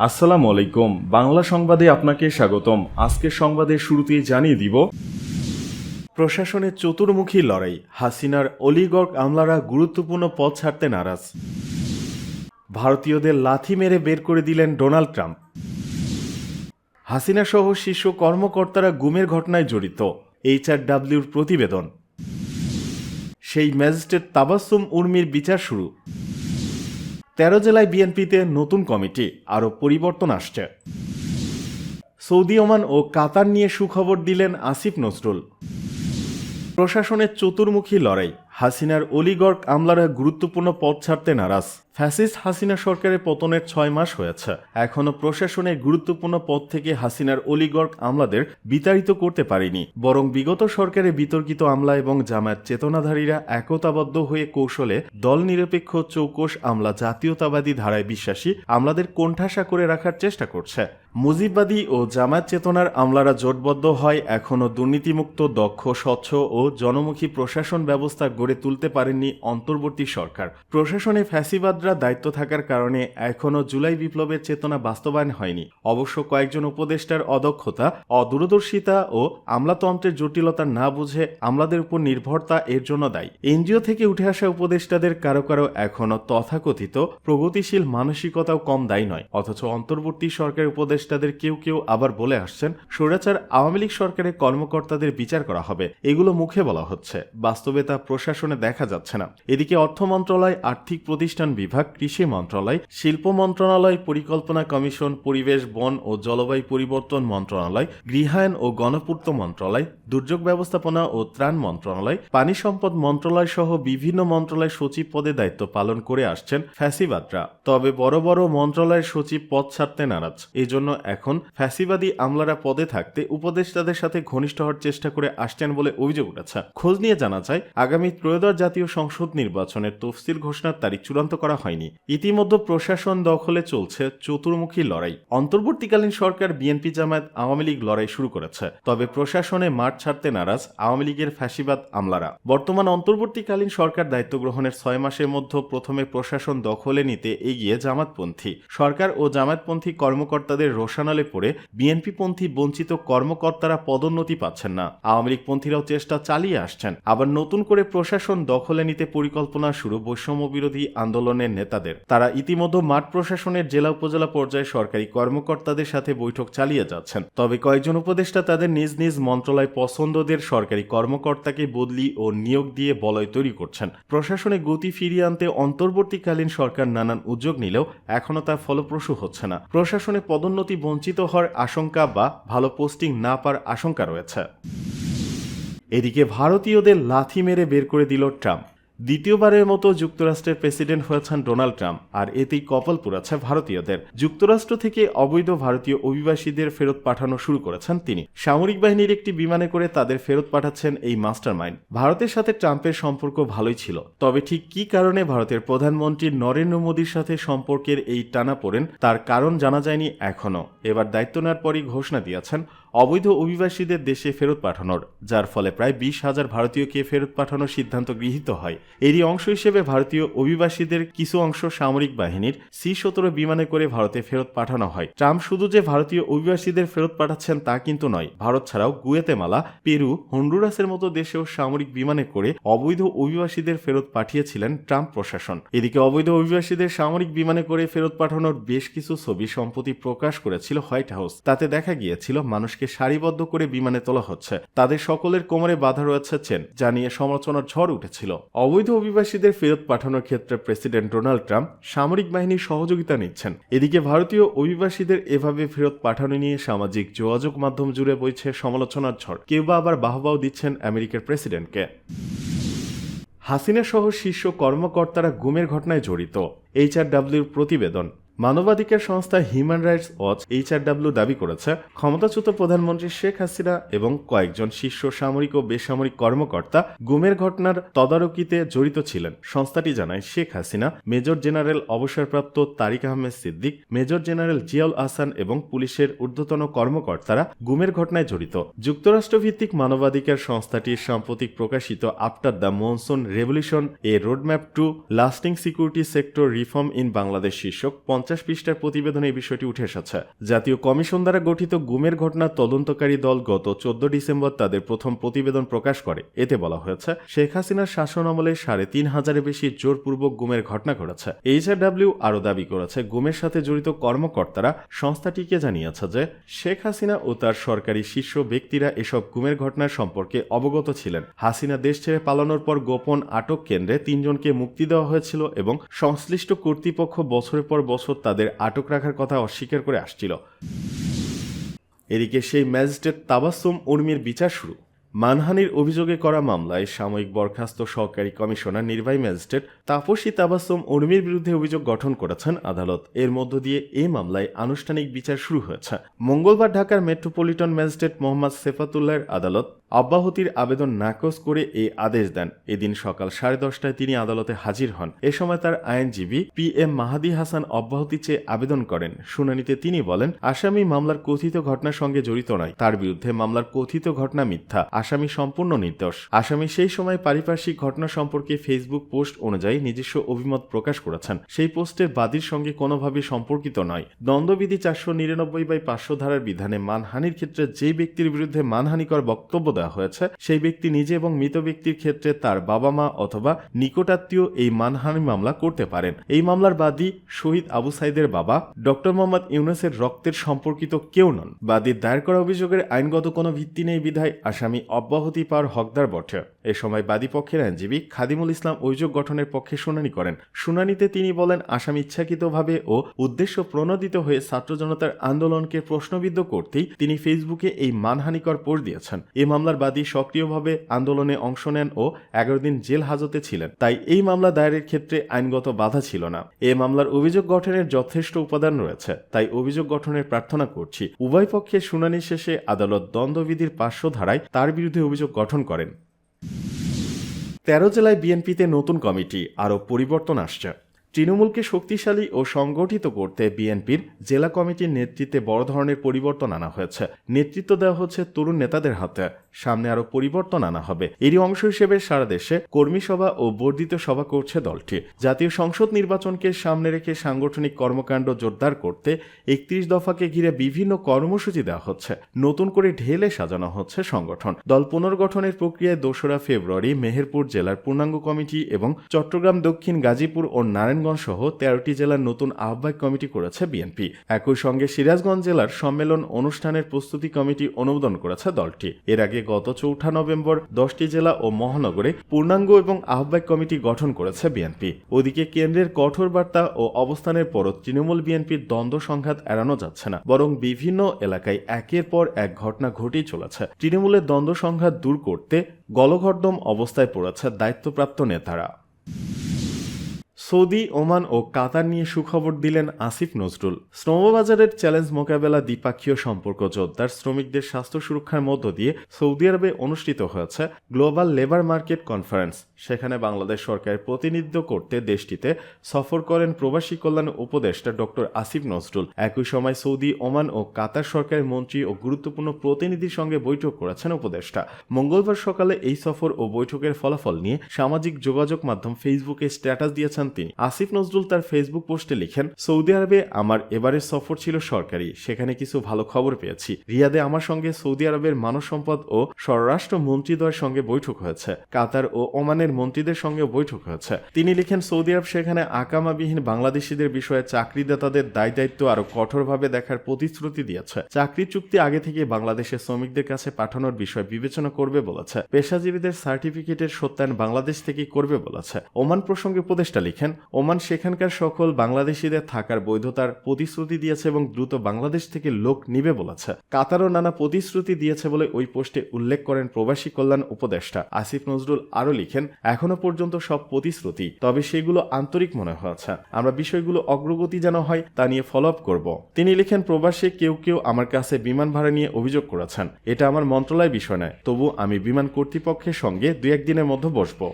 আসসালামু আলাইকুম। বাংলা সংবাদে আপনাকে স্বাগতম। আজকের সংবাদের শুরুতেই জানিয়ে দিব, প্রশাসনের চতুর্মুখী লড়াই, হাসিনার অলিগর্গ আমলারা গুরুত্বপূর্ণ পদ ছাড়তে নারাজ। ভারতীয়দের লাথি মেরে বের করে দিলেন ডোনাল্ড ট্রাম্প। হাসিনা সহ শীর্ষ কর্মকর্তারা গুমের ঘটনায় জড়িত, HRW'র প্রতিবেদন। সেই ম্যাজিস্ট্রেট তাবাসসুম উর্মির বিচার শুরু। 13 জেলায় বিএনপিতে নতুন কমিটি, আরও পরিবর্তন আসছে। সৌদি, ওমান ও কাতার নিয়ে সুখবর দিলেন আসিফ নজরুল। প্রশাসনের চতুর্মুখী লড়াই, হাসিনার অলিগর্গ আমলারা গুরুত্বপূর্ণ পদ ছাড়তে নারাজ। ফ্যাসিস্ট হাসিনা সরকারের পতনের 6 মাস হয়েছে, এখনও প্রশাসনের গুরুত্বপূর্ণ পদ থেকে হাসিনার অলিগর্গ আমলাদের বিতাড়িত করতে পারেনি, বরং বিগত সরকারের বিতর্কিত আমলা এবং জামায়াত চেতনাধারীরা একতাবদ্ধ হয়ে কৌশলে দল নিরপেক্ষ চৌকস আমলা জাতীয়তাবাদী ধারায় বিশ্বাসী আমলাদের কোণঠাসা করে রাখার চেষ্টা করছে। মুজিববাদী ও জামায়াত চেতনার আমলারা জোটবদ্ধ হয় এখনও দুর্নীতিমুক্ত, দক্ষ, স্বচ্ছ ও জনমুখী প্রশাসন ব্যবস্থা গড়ে তুলতে পারেননি অন্তর্বর্তী সরকার। প্রশাসনে ফ্যাসিবাদরা দায়িত্ব থাকার কারণে এখনও জুলাই বিপ্লবের চেতনা বাস্তবায়ন হয়নি। অবশ্য কয়েকজন উপদেষ্টার অদক্ষতা, অদূরদর্শিতা ও আমলাতন্ত্রের জটিলতা না বুঝে আমলাদের উপর নির্ভরতা এর জন্য দায়ী। এনজিও থেকে উঠে আসা উপদেষ্টাদের কারো কারো এখনও তথাকথিত প্রগতিশীল মানসিকতাও কম দায়ী নয়, অথচ অন্তর্বর্তী সরকারের উপদেষ্টাদের কেউ কেউ আবার বলে আসছেন স্বৈরাচার আওয়ামী লীগ সরকারের কর্মকর্তাদের বিচার করা হবে। এগুলো মুখে বলা হচ্ছে, বাস্তবে তা প্রশাসনে দেখা যাচ্ছে না। এদিকে অর্থ মন্ত্রণালয়, আর্থিক প্রতিষ্ঠান বিভাগ, কৃষি মন্ত্রণালয়, শিল্প মন্ত্রণালয়, পরিকল্পনা কমিশন, পরিবেশ, বন ও জলবায়ু পরিবর্তন মন্ত্রণালয়, গৃহায়ন ও গণপূর্ত মন্ত্রণালয়, দুর্যোগ ব্যবস্থাপনা ও ত্রাণ মন্ত্রণালয়, পানি সম্পদ মন্ত্রণালয় সহ বিভিন্ন মন্ত্রণালয় সচিব পদে দায়িত্ব পালন করে আসছেন ফ্যাসিবাদরা। তবে বড় বড় মন্ত্রণালয়ের সচিব পদ ছাড়তে নারাজ। এজন্য এখন ফ্যাসিবাদী আমলারা পদে থাকতে উপদেষ্টাদের সাথে ঘনিষ্ঠ হওয়ার চেষ্টা করে আসছেন বলে অভিযোগ উঠেছে। খোঁজ নিয়ে জানা যায়, আগামী ত্রয়োদশ জাতীয় সংসদ নির্বাচনের তফসিল ঘোষণার তারিখ চূড়ান্ত করা হয়নি। ইতিমধ্যে প্রশাসন দখলে চলছে চতুর্মুখী লড়াই। অন্তর্বর্তীকালীন সরকার বিএনপি, জামায়াত, আওয়ামী লীগ লড়াই শুরু করেছে, তবে প্রশাসনে মাঠ ছাড়তে নারাজ আওয়ামী লীগের ফ্যাসিবাদ আমলারা। বর্তমান অন্তর্বর্তীকালীন সরকার দায়িত্ব গ্রহণের 6 মাসের মধ্যে প্রথমে প্রশাসন দখলে নিতে এগিয়ে জামাতপন্থী সরকার ও জামায়াতপন্থী কর্মকর্তাদের রোষানলে পড়ে বিএনপিপন্থী বঞ্চিত কর্মকর্তারা পদোন্নতি পাচ্ছেন না। আওয়ামী লীগপন্থীরাও চেষ্টা চালিয়ে আসছেন। আবার নতুন করে প্রশাসন দখলে নিতে পরিকল্পনা শুরু বৈষম্য বিরোধী আন্দোলনের নেতাদের। তারা ইতিমধ্যে মাঠ প্রশাসনের জেলা উপজেলা পর্যায়ে সরকারি কর্মকর্তাদের সাথে বৈঠক চালিয়ে যাচ্ছেন। তবে কয়েকজন উপদেষ্টা তাদের নিজ নিজ মন্ত্রণালয় পছন্দদের সরকারি কর্মকর্তাকে বদলি ও নিয়োগ দিয়ে বলয় তৈরি করছেন। প্রশাসনে গতি ফিরিয়ে আনতে অন্তর্বর্তীকালীন সরকার নানান উদ্যোগ নিলেও এখনও তা ফলপ্রসূ হচ্ছে না। প্রশাসনে পদোন্নতি বঞ্চিত হওয়ার আশঙ্কা বা ভালো পোস্টিং না পাওয়ার আশঙ্কা রয়েছে। এদিকে ভারতীয়দের লাথি মেরে বের করে দিল ট্রাম্প। দ্বিতীয়বারের মতো যুক্তরাষ্ট্রের প্রেসিডেন্ট হয়েছেন ডোনাল্ড ট্রাম্প, আর এতেই কপাল পুড়াচ্ছে ভারতীয়দের। যুক্তরাষ্ট্র থেকে অবৈধ ভারতীয় অভিবাসীদের ফেরত পাঠানো শুরু করেছেন তিনি। সামরিক বাহিনীর একটি বিমানে করে তাদের ফেরত পাঠাচ্ছেন এই মাস্টারমাইন্ড। ভারতের সাথে ট্রাম্পের সম্পর্ক ভালোই ছিল, তবে ঠিক কী কারণে ভারতের প্রধানমন্ত্রী নরেন্দ্র মোদীর সাথে সম্পর্কের এই টানাপোড়েন, তার কারণ জানা যায়নি এখনও। এবার দায়িত্ব নেওয়ার পরই ঘোষণা দিয়েছেন অবৈধ অভিবাসীদের দেশে ফেরত পাঠানোর, যার ফলে প্রায় 20,000 ভারতীয়কে ফেরত পাঠানোর সিদ্ধান্ত গৃহীত হয়। এরই অংশ হিসেবে ভারতীয় অভিবাসীদের কিছু অংশ সামরিক বাহিনীর C-17 বিমানে করে ভারতে ফেরত পাঠানো হয়। ট্রাম্প শুধু যে ভারতীয় অভিবাসীদের ফেরত পাঠাচ্ছেন তা কিন্তু নয়, ভারত ছাড়াও গুয়েতেমালা, পেরু, হন্ডুরাসের মতো দেশেও সামরিক বিমানে করে অবৈধ অভিবাসীদের ফেরত পাঠিয়েছিলেন ট্রাম্প প্রশাসন। এদিকে অবৈধ অভিবাসীদের সামরিক বিমানে করে ফেরত পাঠানোর বেশ কিছু ছবি সম্প্রতি প্রকাশ করেছিল হোয়াইট হাউস। তাতে দেখা গিয়েছিল মানুষকে সারিবদ্ধ করে বিমানে তোলা হচ্ছে, তাদের সকলের কোমরে বাধা রয়েছে চেন, যা নিয়ে সমালোচনার ঝড় উঠেছিল। অবৈধ অভিবাসীদের ফেরত পাঠানোর ক্ষেত্রে প্রেসিডেন্ট ডোনাল্ড ট্রাম্প সামরিক বাহিনীর সহযোগিতা নিচ্ছেন। এদিকে ভারতীয় অভিবাসীদের এভাবে ফেরত পাঠানো নিয়ে সামাজিক যোগাযোগ মাধ্যম জুড়ে বইছে সমালোচনার ঝড়। কেউ বা আবার বাহবাও দিচ্ছেন আমেরিকার প্রেসিডেন্টকে। হাসিনা সহ শীর্ষ কর্মকর্তারা গুমের ঘটনায় জড়িত, HRW'র প্রতিবেদন। মানবাধিকার সংস্থা হিউম্যান রাইটস ওয়াচ HRW দাবি করেছে, ক্ষমতাচ্যুত প্রধানমন্ত্রী শেখ হাসিনা এবং কয়েকজন শীর্ষ সামরিক ও বেসামরিক কর্মকর্তা গুমের ঘটনার তদারকিতে জড়িত ছিলেন। সংস্থাটি জানায়, শেখ হাসিনা, মেজর জেনারেল অবসরপ্রাপ্ত তারিক আহমেদ সিদ্দিক, মেজর জেনারেল জিয়াউল আহসান এবং পুলিশের ঊর্ধ্বতন কর্মকর্তারা গুমের ঘটনায় জড়িত। যুক্তরাষ্ট্রভিত্তিক মানবাধিকার সংস্থাটির সাম্প্রতিক প্রকাশিত after the monsoon revolution, a roadmap to lasting security sector reform in Bangladesh শীর্ষক 50 পৃষ্ঠার প্রতিবেদনে এই বিষয়টি উঠে এসেছে। জাতীয় কমিশন দ্বারা গঠিত গুমের ঘটনার তদন্তকারী দল গত 14 ডিসেম্বর তাদের প্রথম প্রতিবেদন প্রকাশ করে। এতে বলা হয়েছে, শেখ হাসিনার শাসন আমলে 3,500-এর বেশি জোরপূর্বক গুমের ঘটনা ঘটেছে। HRW আরও দাবি করেছে, গুমের সাথে জড়িত কর্মকর্তারা সংস্থাটিকে জানিয়েছে যে শেখ হাসিনা ও তার সরকারি শীর্ষ ব্যক্তিরা এসব গুমের ঘটনার সম্পর্কে অবগত ছিলেন। হাসিনা দেশ ছেড়ে পালানোর পর গোপন আটক কেন্দ্রে 3 জনকে মুক্তি দেওয়া হয়েছিল এবং সংশ্লিষ্ট কর্তৃপক্ষ বছরের পর বছর তাদের আটক রাখার কথা অস্বীকার করে আসছিল। এদিকে সেই ম্যাজিস্ট্রেট তাবাসসুম উর্মির বিচার শুরু। মানহানির অভিযোগে করা মামলায় সাময়িক বরখাস্ত সহকারী কমিশনার নির্বাহী ম্যাজিস্ট্রেট তাপসী তাবাসসুম উর্মির বিরুদ্ধে অভিযোগ গঠন করেছেন আদালত। এর মধ্য দিয়ে এই মামলায় আনুষ্ঠানিক বিচার শুরু হয়েছে। মঙ্গলবার ঢাকার মেট্রোপলিটন ম্যাজিস্ট্রেট মোহাম্মদ সেফাতুল্লাহর আদালত অব্যাহতির আবেদন নাকচ করে এই আদেশ দেন। এদিন সকাল 10:30টায় তিনি আদালতে হাজির হন। এ সময় তার আইনজীবী PM মাহাদি হাসান অব্যাহতি চেয়ে আবেদন করেন। শুনানিতে তিনি বলেন, আসামি মামলার কথিত ঘটনার সঙ্গে জড়িত নয়, তার বিরুদ্ধে মামলার কথিত ঘটনা মিথ্যা, আসামি সম্পূর্ণ নির্দোষ। আসামি সেই সময় পারিপার্শ্বিক ঘটনা সম্পর্কে ফেসবুক পোস্ট অনুযায়ী নিজস্ব অভিমত প্রকাশ করেছেন। সেই পোস্টের বাদীর সঙ্গে কোনোভাবে সম্পর্কিত নয়। দ্বন্দ্ববিধি 499/500 ধারার বিধানে মানহানির ক্ষেত্রে যে ব্যক্তির বিরুদ্ধে মানহানিকর বক্তব্য দেওয়া হয়েছে সেই ব্যক্তি নিজে এবং মৃত ব্যক্তির ক্ষেত্রে তার বাবা মা অথবা নিকটাত্মীয় এই মানহানি মামলা করতে পারেন। এই মামলার বাদী শহীদ আবু সাইদের বাবা ডক্টর মোহাম্মদ ইউনূসের রক্তের সম্পর্কিত কেউ নন। বাদীর দায়ের করা অভিযোগের আইনগত কোনো ভিত্তি নেই বিধায় আসামি অব্যাহতি পাওয়ার হকদার বটে। এ সময় বাদী পক্ষের আইনজীবী খাদিমুল ইসলাম অভিযোগ গঠনের পক্ষে শুনানি করেন। শুনানিতে তিনি বলেন, আসামি ইচ্ছাকৃতভাবে ও উদ্দেশ্য প্রণোদিত হয়ে ছাত্র জনতার আন্দোলনকে প্রশ্নবিদ্ধ করতেই তিনি ফেসবুকে এই মানহানিকর পোস্ট দিয়েছেন। এ মামলার বাদী সক্রিয়ভাবে আন্দোলনে অংশ নেন ও 11 দিন জেল হাজতে ছিলেন, তাই এই মামলা দায়েরের ক্ষেত্রে আইনগত বাধা ছিল না। এ মামলার অভিযোগ গঠনের যথেষ্ট উপাদান রয়েছে, তাই অভিযোগ গঠনের প্রার্থনা করছি। উভয় পক্ষের শুনানি শেষে আদালত দ্বন্দ্ববিধির 500 ধারায় তার বিরুদ্ধে অভিযোগ গঠন করেন। 13 জেলায় বিএনপিতে নতুন কমিটি, আরও পরিবর্তন আসছে। তৃণমূলকে শক্তিশালী ও সংগঠিত করতে বিএনপির জেলা কমিটির নেতৃত্বে বড় ধরনের পরিবর্তন আনা হয়েছে। নেতৃত্ব দেওয়া হচ্ছে তরুণ নেতাদের হাতে। সামনে আরও পরিবর্তন আনা হবে। এরই অংশ হিসেবে সারা দেশে কর্মী সভা ও বর্ধিত সভা করছে দলটি। জাতীয় সংসদ নির্বাচনকে সামনে রেখে সাংগঠনিক কর্মকাণ্ড জোরদার করতে 31 দফাকে ঘিরে বিভিন্ন কর্মসূচি দেওয়া হচ্ছে। নতুন করে ঢেলে সাজানো হচ্ছে সংগঠন। দল পুনর্গঠনের প্রক্রিয়ায় 2রা ফেব্রুয়ারি মেহেরপুর জেলার পূর্ণাঙ্গ কমিটি এবং চট্টগ্রাম দক্ষিণ, গাজীপুর ও নারায়ণগঞ্জ সহ 13টি জেলার নতুন আহ্বায়ক কমিটি করেছে বিএনপি। একই সঙ্গে সিরাজগঞ্জ জেলার সম্মেলন অনুষ্ঠানের প্রস্তুতি কমিটি অনুমোদন করেছে দলটি। এর আগে গত 4 নভেম্বর 10টি জেলা ও মহানগরে পূর্ণাঙ্গ এবং আহ্বায়ক কমিটি গঠন করেছে বিএনপি। ওদিকে কেন্দ্রের কঠোর বার্তা ও অবস্থানের পরও তৃণমূল বিএনপির দ্বন্দ্ব সংঘাত এড়ানো যাচ্ছে না, বরং বিভিন্ন এলাকায় একের পর এক ঘটনা ঘটেই চলেছে। তৃণমূলের দ্বন্দ্ব সংঘাত দূর করতে গলঘর্দম অবস্থায় পড়েছে দায়িত্বপ্রাপ্ত নেতারা। সৌদি, ওমান ও কাতার নিয়ে সুখবর দিলেন আসিফ নজরুল। শ্রমবাজারের চ্যালেঞ্জ মোকাবেলা দ্বিপাক্ষীয় সম্পর্ক জোরদার, শ্রমিকদের স্বাস্থ্য সুরক্ষার মধ্য দিয়ে সৌদি আরবে অনুষ্ঠিত হয়েছে গ্লোবাল লেবার মার্কেট কনফারেন্স। সেখানে বাংলাদেশ সরকারের প্রতিনিধিত্ব করতে দেশটিতে সফর করেন প্রবাসী কল্যাণ উপদেষ্টা ডক্টর আসিফ নজরুল। একই সময় সৌদি, ওমান ও কাতার সরকারের মন্ত্রী ও গুরুত্বপূর্ণ প্রতিনিধির সঙ্গে বৈঠক করেছেন উপদেষ্টা। মঙ্গলবার সকালে এই সফর ও বৈঠকের ফলাফল নিয়ে সামাজিক যোগাযোগ মাধ্যম ফেসবুকে স্ট্যাটাস দিয়েছেন তিনি। আসিফ নজরুল তার ফেসবুক পোস্টে লিখেন, সৌদি আরবে আমার এবারের সফর ছিল সরকারি, সেখানে কিছু ভালো খবর পেয়েছি। রিয়াদে আমার সঙ্গে সৌদি আরবের মানব সম্পদ ও স্বরাষ্ট্র মন্ত্রীদ্বয়ের সঙ্গে বৈঠক হয়েছে। কাতার ও ওমানের মন্ত্রীদের সঙ্গে বৈঠক হয়েছে। তিনি লিখেন, সৌদি আরব সেখানে আকামাবিহীন বাংলাদেশিদের বিষয়ে চাকরিদাতাদের দায় দায়িত্ব আরো কঠোরভাবে দেখার প্রতিশ্রুতি দিয়েছে। চাকরি চুক্তি আগে থেকে বাংলাদেশের শ্রমিকদের কাছে পাঠানোর বিষয় বিবেচনা করবে বলেছে। পেশাজীবীদের সার্টিফিকেটের সত্যায়ন বাংলাদেশ থেকে করবে বলেছে। ওমান প্রসঙ্গে উপদেষ্টা লিখেন, ওমান সেখানকার সকল বাংলাদেশিদের থাকার বৈধতার প্রতিশ্রুতি দিয়েছে এবং দ্রুত বাংলাদেশ থেকে লোক নিবে বলেছে। কাতারও নানা প্রতিশ্রুতি দিয়েছে বলে ওই পোস্টে উল্লেখ করেন প্রবাসী কল্যাণ উপদেষ্টা। আসিফ নজরুল আরও লিখেন, এখনো পর্যন্ত সব প্রতিশ্রুতি, তবে সেগুলো আন্তরিক মনে হয়েছে। আমরা বিষয়গুলো অগ্রগতি যেন হয় তা নিয়ে ফলো আপ করব। তিনি লিখেন, প্রবাসী কেউ কেউ আমার কাছে বিমান ভাড়া নিয়ে অভিযোগ করেছেন। এটা আমার মন্ত্রণালয়ের বিষয় নয়, তবু আমি বিমান কর্তৃপক্ষের সঙ্গে 2-1 দিনের মধ্যে বসবো।